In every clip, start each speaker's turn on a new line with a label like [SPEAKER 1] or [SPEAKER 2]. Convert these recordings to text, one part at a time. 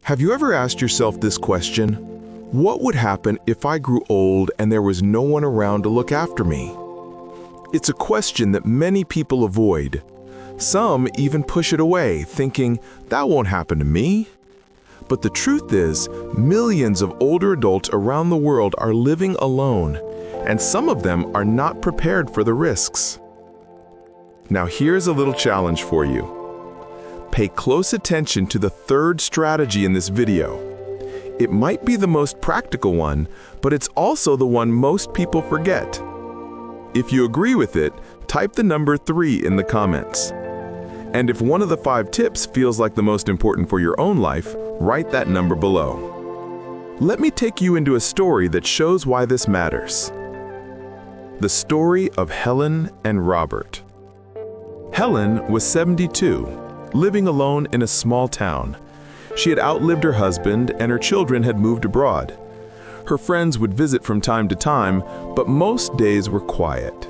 [SPEAKER 1] Have you ever asked yourself this question? What would happen if I grew old and there was no one around to look after me? It's a question that many people avoid. Some even push it away, thinking, that won't happen to me. But the truth is, millions of older adults around the world are living alone, and some of them are not prepared for the risks. Now here's a little challenge for you. Pay close attention to the third strategy in this video. It might be the most practical one, but it's also the one most people forget. If you agree with it, type the number 3 in the comments. And if one of the 5 tips feels like the most important for your own life, write that number below. Let me take you into a story that shows why this matters. The story of Helen and Robert. Helen was 72, living alone in a small town. She had outlived her husband and her children had moved abroad. Her friends would visit from time to time, but most days were quiet.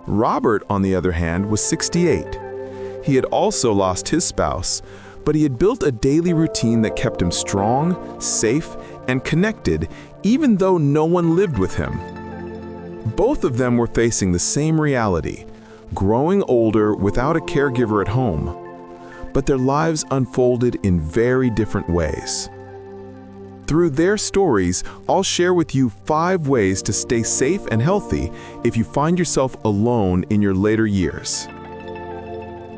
[SPEAKER 1] Robert, on the other hand, was 68. He had also lost his spouse, but he had built a daily routine that kept him strong, safe, and connected, even though no one lived with him. Both of them were facing the same reality, growing older without a caregiver at home. But their lives unfolded in very different ways. Through their stories, I'll share with you 5 ways to stay safe and healthy if you find yourself alone in your later years.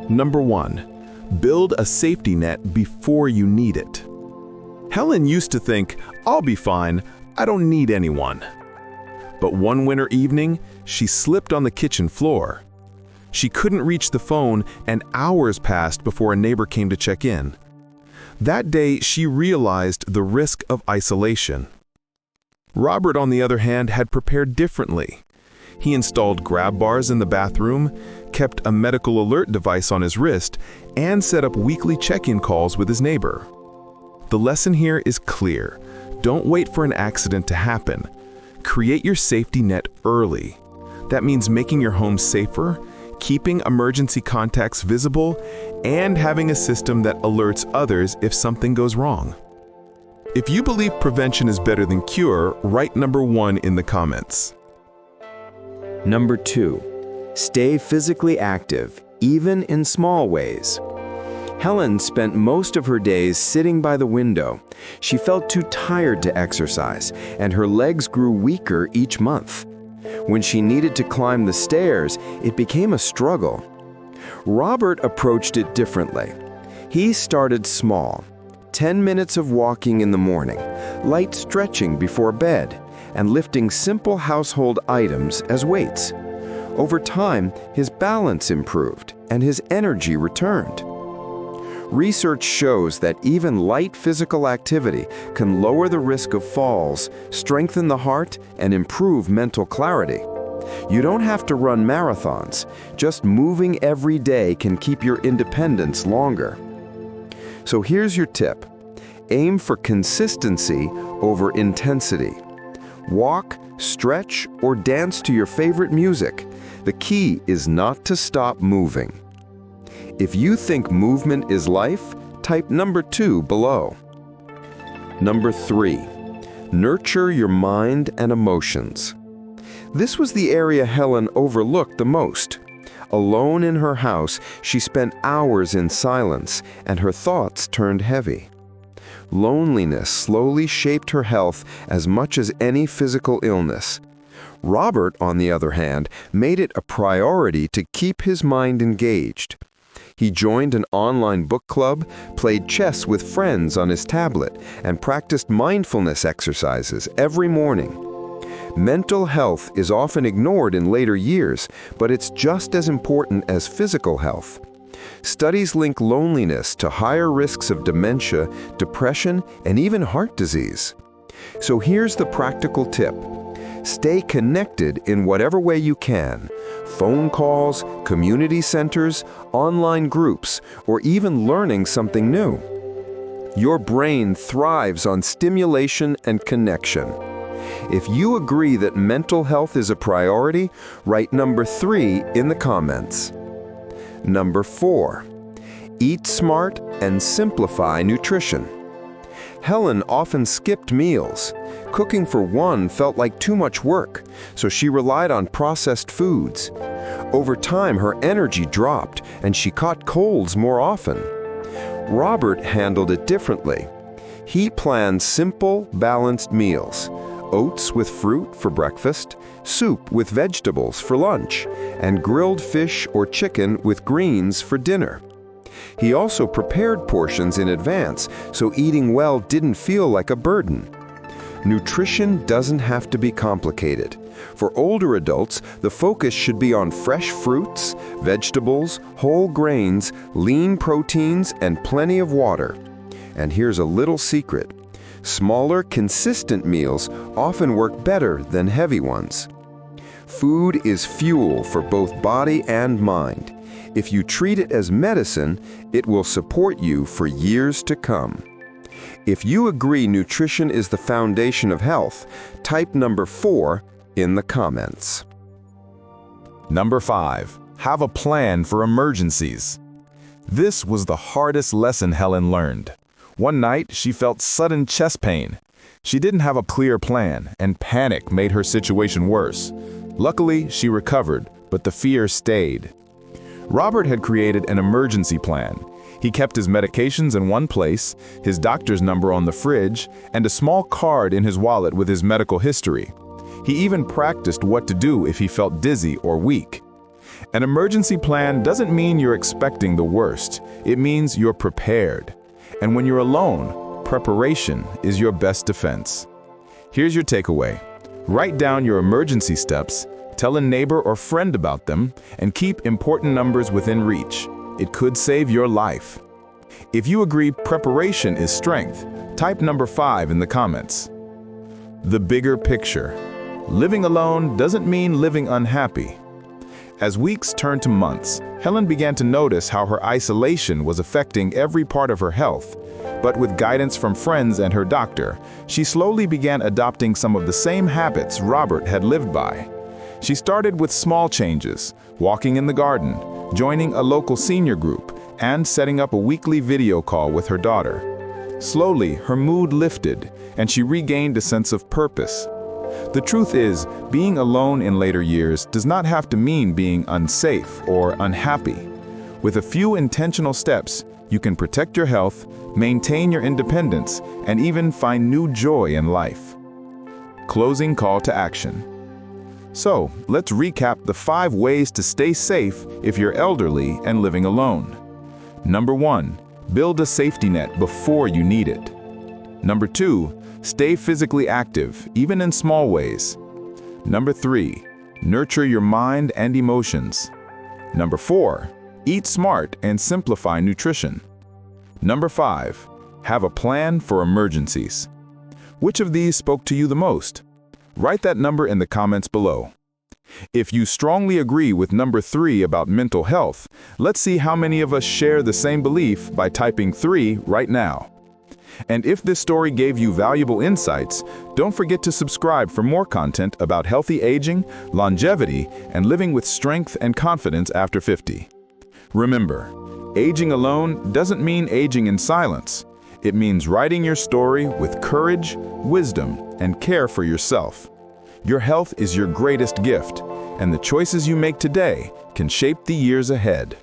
[SPEAKER 1] Number 1, build a safety net before you need it. Helen used to think, I'll be fine, I don't need anyone. But one winter evening, she slipped on the kitchen floor. She couldn't reach the phone, and hours passed before a neighbor came to check in. That day, she realized the risk of isolation. Robert, on the other hand, had prepared differently. He installed grab bars in the bathroom, kept a medical alert device on his wrist, and set up weekly check-in calls with his neighbor. The lesson here is clear. Don't wait for an accident to happen. Create your safety net early. That means making your home safer, keeping emergency contacts visible, and having a system that alerts others if something goes wrong. If you believe prevention is better than cure, write number 1 in the comments.
[SPEAKER 2] Number 2, stay physically active, even in small ways. Helen spent most of her days sitting by the window. She felt too tired to exercise, and her legs grew weaker each month. When she needed to climb the stairs, it became a struggle. Robert approached it differently. He started small, 10 minutes of walking in the morning, light stretching before bed, and lifting simple household items as weights. Over time, his balance improved and his energy returned. Research shows that even light physical activity can lower the risk of falls, strengthen the heart, and improve mental clarity. You don't have to run marathons. Just moving every day can keep your independence longer. So here's your tip. Aim for consistency over intensity. Walk, stretch, or dance to your favorite music. The key is not to stop moving. If you think movement is life, type number 2 below. Number 3, nurture your mind and emotions. This was the area Helen overlooked the most. Alone in her house, she spent hours in silence, and her thoughts turned heavy. Loneliness slowly shaped her health as much as any physical illness. Robert, on the other hand, made it a priority to keep his mind engaged. He joined an online book club, played chess with friends on his tablet, and practiced mindfulness exercises every morning. Mental health is often ignored in later years, but it's just as important as physical health. Studies link loneliness to higher risks of dementia, depression, and even heart disease. So here's the practical tip. Stay connected in whatever way you can. Phone calls, community centers, online groups, or even learning something new. Your brain thrives on stimulation and connection. If you agree that mental health is a priority, write number 3 in the comments. Number 4, eat smart and simplify nutrition. Helen often skipped meals. Cooking for one felt like too much work, so she relied on processed foods. Over time, her energy dropped, and she caught colds more often. Robert handled it differently. He planned simple, balanced meals: oats with fruit for breakfast, soup with vegetables for lunch, and grilled fish or chicken with greens for dinner. He also prepared portions in advance, so eating well didn't feel like a burden. Nutrition doesn't have to be complicated. For older adults, the focus should be on fresh fruits, vegetables, whole grains, lean proteins, and plenty of water. And here's a little secret: smaller, consistent meals often work better than heavy ones. Food is fuel for both body and mind. If you treat it as medicine, it will support you for years to come. If you agree nutrition is the foundation of health, type number 4 in the comments.
[SPEAKER 1] Number 5. Have a plan for emergencies. This was the hardest lesson Helen learned. One night, she felt sudden chest pain. She didn't have a clear plan, and panic made her situation worse. Luckily, she recovered, but the fear stayed. Robert had created an emergency plan. He kept his medications in one place, his doctor's number on the fridge, and a small card in his wallet with his medical history. He even practiced what to do if he felt dizzy or weak. An emergency plan doesn't mean you're expecting the worst. It means you're prepared. And when you're alone, preparation is your best defense. Here's your takeaway. Write down your emergency steps, tell a neighbor or friend about them, and keep important numbers within reach. It could save your life. If you agree preparation is strength, type number 5 in the comments. The bigger picture. Living alone doesn't mean living unhappy. As weeks turned to months, Helen began to notice how her isolation was affecting every part of her health. But with guidance from friends and her doctor, she slowly began adopting some of the same habits Robert had lived by. She started with small changes: walking in the garden, joining a local senior group, and setting up a weekly video call with her daughter. Slowly, her mood lifted, and she regained a sense of purpose. The truth is, being alone in later years does not have to mean being unsafe or unhappy. With a few intentional steps, you can protect your health, maintain your independence, and even find new joy in life. Closing call to action. So, let's recap the 5 ways to stay safe if you're elderly and living alone. Number 1, build a safety net before you need it. Number 2, stay physically active, even in small ways. Number 3, nurture your mind and emotions. Number 4, eat smart and simplify nutrition. Number 5, have a plan for emergencies. Which of these spoke to you the most? Write that number in the comments below. If you strongly agree with number 3 about mental health, let's see how many of us share the same belief by typing 3 right now. And if this story gave you valuable insights, don't forget to subscribe for more content about healthy aging, longevity, and living with strength and confidence after 50. Remember, aging alone doesn't mean aging in silence. It means writing your story with courage, wisdom, and care for yourself. Your health is your greatest gift, and the choices you make today can shape the years ahead.